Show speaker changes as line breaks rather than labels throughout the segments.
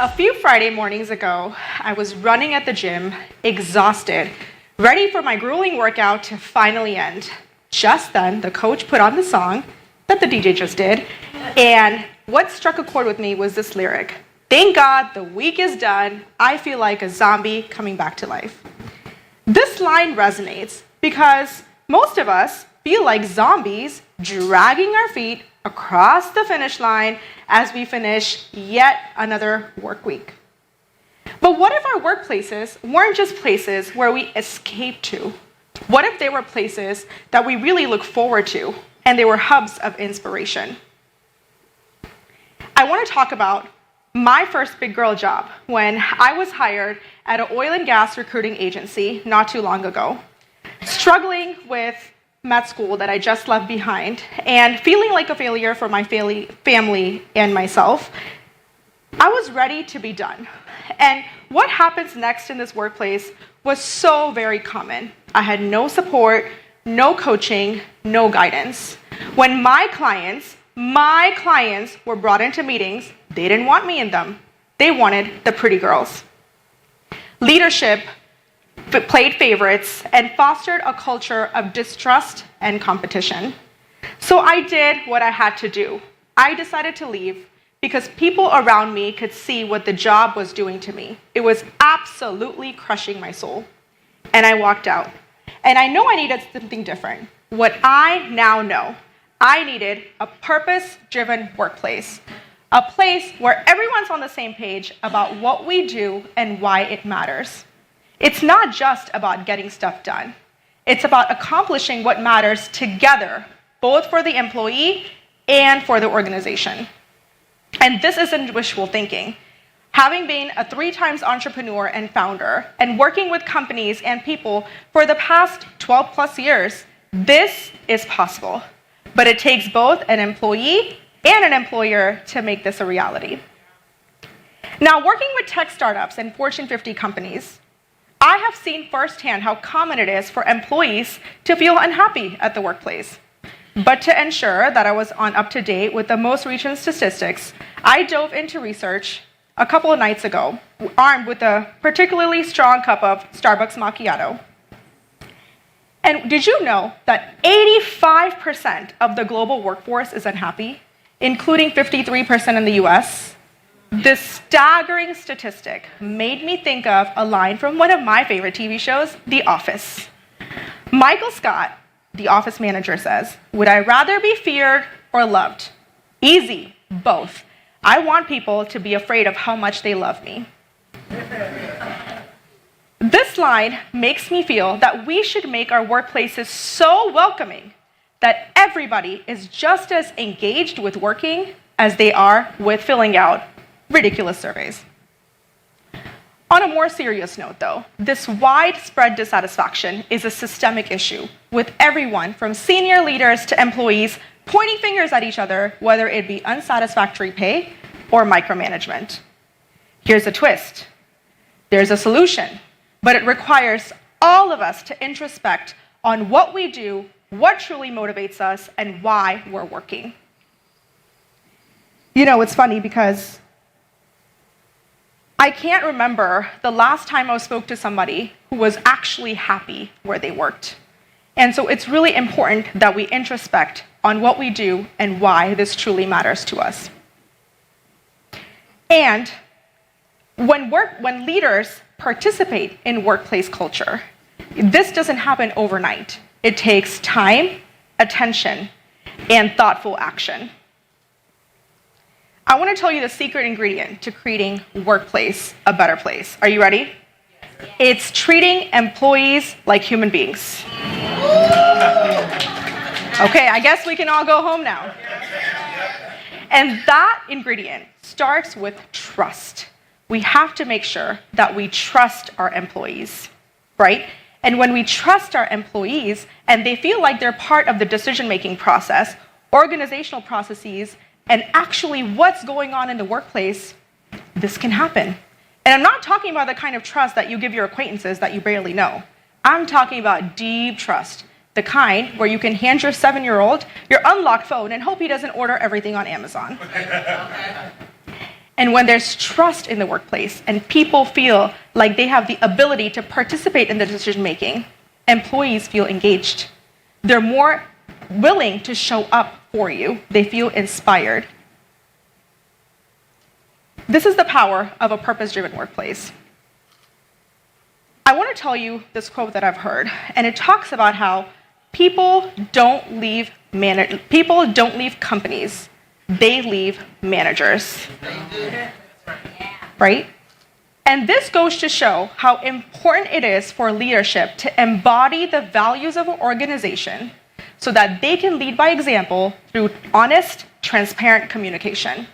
A few Friday mornings ago, I was running at the gym, exhausted, ready for my grueling workout to finally end. Just then, the coach put on the song that the DJ just did, and what struck a chord with me was this lyric: "Thank God the week is done, I feel like a zombie coming back to life." This line resonates because most of us feel like zombies dragging our feet across the finish line as we finish yet another work week. But what if our workplaces weren't just places where we escape to? What if they were places that we really look forward to and they were hubs of inspiration? I want to talk about my first big girl job when I was hired at an oil and gas recruiting agency not too long ago. Struggling with med school that I just left behind and feeling like a failure for my family and myself, I was ready to be done. And what happens next in this workplace was so very common. I had no support, no coaching, no guidance. When my clients were brought into meetings, they didn't want me in them. They wanted the pretty girls. Leadership played favorites and fostered a culture of distrust and competition. So I did what I had to do. I decided to leave because people around me could see what the job was doing to me. It was absolutely crushing my soul. And I walked out. And I know I needed something different. What I now know, I needed a purpose-driven workplace. A place where everyone's on the same page about what we do and why it matters. It's not just about getting stuff done. It's about accomplishing what matters together, both for the employee and for the organization. And this isn't wishful thinking. Having been a 3-time entrepreneur and founder and working with companies and people for the past 12 plus years, this is possible. But it takes both an employee and an employer to make this a reality. Now, working with tech startups and Fortune 50 companies, I have seen firsthand how common it is for employees to feel unhappy at the workplace. But to ensure that I was up to date with the most recent statistics, I dove into research a couple of nights ago, armed with a particularly strong cup of Starbucks macchiato. And did you know that 85% of the global workforce is unhappy, including 53% in the US? This staggering statistic made me think of a line from one of my favorite TV shows, The Office. Michael Scott, the office manager, says, "Would I rather be feared or loved? Easy, both. I want people to be afraid of how much they love me." This line makes me feel that we should make our workplaces so welcoming that everybody is just as engaged with working as they are with filling out ridiculous surveys. On a more serious note, though, this widespread dissatisfaction is a systemic issue, with everyone from senior leaders to employees pointing fingers at each other, whether it be unsatisfactory pay or micromanagement. Here's a twist. There's a solution, but it requires all of us to introspect on what we do, what truly motivates us, and why we're working. You know, it's funny because I can't remember the last time I spoke to somebody who was actually happy where they worked. And so it's really important that we introspect on what we do and why this truly matters to us. And when leaders participate in workplace culture, this doesn't happen overnight. It takes time, attention, and thoughtful action. I want to tell you the secret ingredient to creating workplace a better place. Are you ready? Yes. It's treating employees like human beings. Okay, I guess we can all go home now. And that ingredient starts with trust. We have to make sure that we trust our employees, right? And when we trust our employees and they feel like they're part of the decision-making process, organizational processes, and actually what's going on in the workplace, this can happen. And I'm not talking about the kind of trust that you give your acquaintances that you barely know. I'm talking about deep trust, the kind where you can hand your 7-year-old your unlocked phone and hope he doesn't order everything on Amazon. And when there's trust in the workplace and people feel like they have the ability to participate in the decision making, employees feel engaged. They're more willing to show up for you. They feel inspired. This is the power of a purpose-driven workplace. I want to tell you this quote that I've heard, and it talks about how people don't leave companies, they leave managers. Right? And this goes to show how important it is for leadership to embody the values of an organization so that they can lead by example through honest, transparent communication.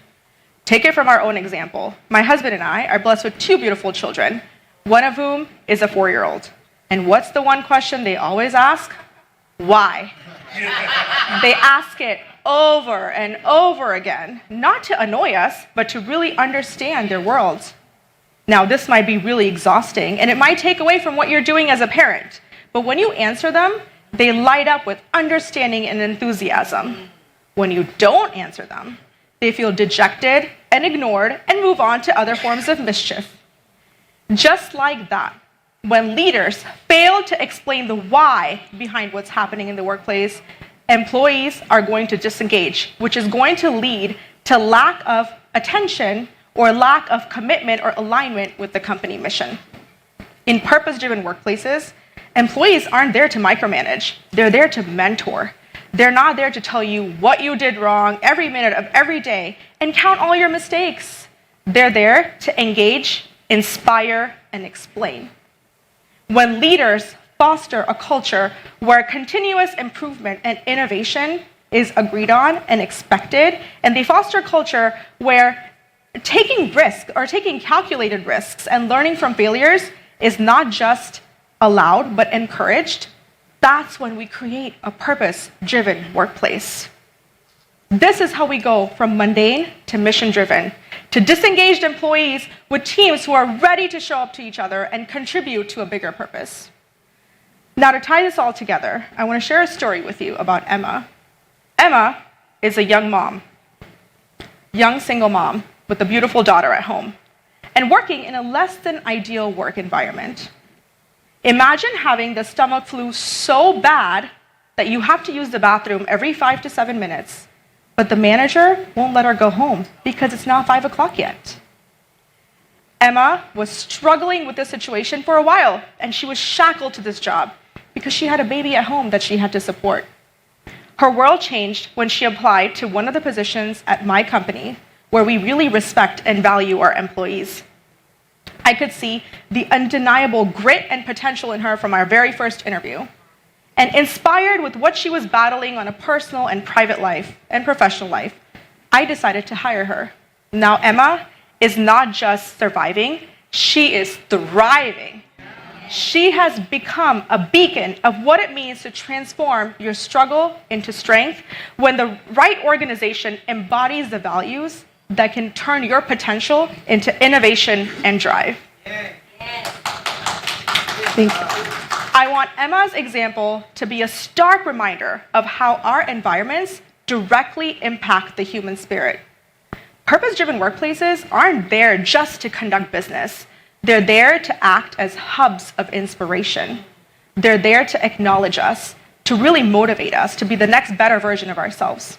Take it from our own example. My husband and I are blessed with 2 beautiful children, one of whom is a 4-year-old. And what's the one question they always ask? Why? They ask it over and over again, not to annoy us, but to really understand their world. Now, this might be really exhausting, and it might take away from what you're doing as a parent. But when you answer them, they light up with understanding and enthusiasm. When you don't answer them, they feel dejected and ignored and move on to other forms of mischief. Just like that, when leaders fail to explain the why behind what's happening in the workplace, employees are going to disengage, which is going to lead to lack of attention or lack of commitment or alignment with the company mission. In purpose-driven workplaces, employees aren't there to micromanage. They're there to mentor. They're not there to tell you what you did wrong every minute of every day and count all your mistakes. They're there to engage, inspire, and explain. When leaders foster a culture where continuous improvement and innovation is agreed on and expected, and they foster a culture where taking risks or taking calculated risks and learning from failures is not just allowed but encouraged, that's when we create a purpose-driven workplace. This is how we go from mundane to mission-driven, to disengaged employees with teams who are ready to show up to each other and contribute to a bigger purpose. Now, to tie this all together, I want to share a story with you about Emma. Emma is a young mom, young single mom with a beautiful daughter at home, and working in a less than ideal work environment. Imagine having the stomach flu so bad that you have to use the bathroom every 5 to 7 minutes, but the manager won't let her go home because it's not 5 o'clock yet. Emma was struggling with this situation for a while, and she was shackled to this job because she had a baby at home that she had to support. Her world changed when she applied to one of the positions at my company where we really respect and value our employees. I could see the undeniable grit and potential in her from our very first interview. And inspired with what she was battling on a personal and private life and professional life, I decided to hire her. Now Emma is not just surviving, she is thriving. She has become a beacon of what it means to transform your struggle into strength when the right organization embodies the values that can turn your potential into innovation and drive. Thank you. I want Emma's example to be a stark reminder of how our environments directly impact the human spirit. Purpose-driven workplaces aren't there just to conduct business. They're there to act as hubs of inspiration. They're there to acknowledge us, to really motivate us to be the next better version of ourselves.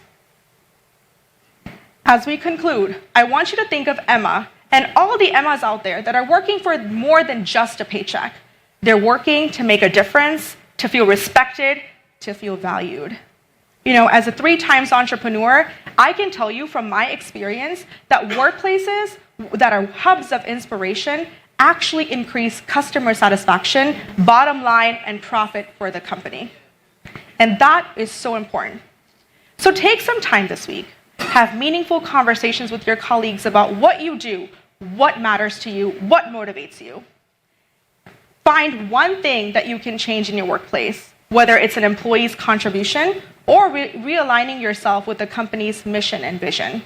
As we conclude, I want you to think of Emma and all the Emmas out there that are working for more than just a paycheck. They're working to make a difference, to feel respected, to feel valued. You know, as a 3-times entrepreneur, I can tell you from my experience that workplaces that are hubs of inspiration actually increase customer satisfaction, bottom line, and profit for the company. And that is so important. So take some time this week. Have meaningful conversations with your colleagues about what you do, what matters to you, what motivates you. Find one thing that you can change in your workplace, whether it's an employee's contribution or realigning yourself with the company's mission and vision.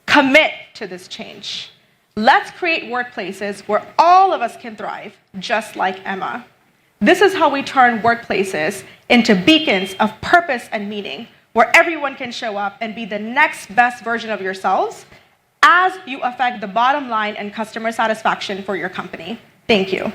Commit to this change. Let's create workplaces where all of us can thrive, just like Emma. This is how we turn workplaces into beacons of purpose and meaning, where everyone can show up and be the next best version of yourselves as you affect the bottom line and customer satisfaction for your company. Thank you.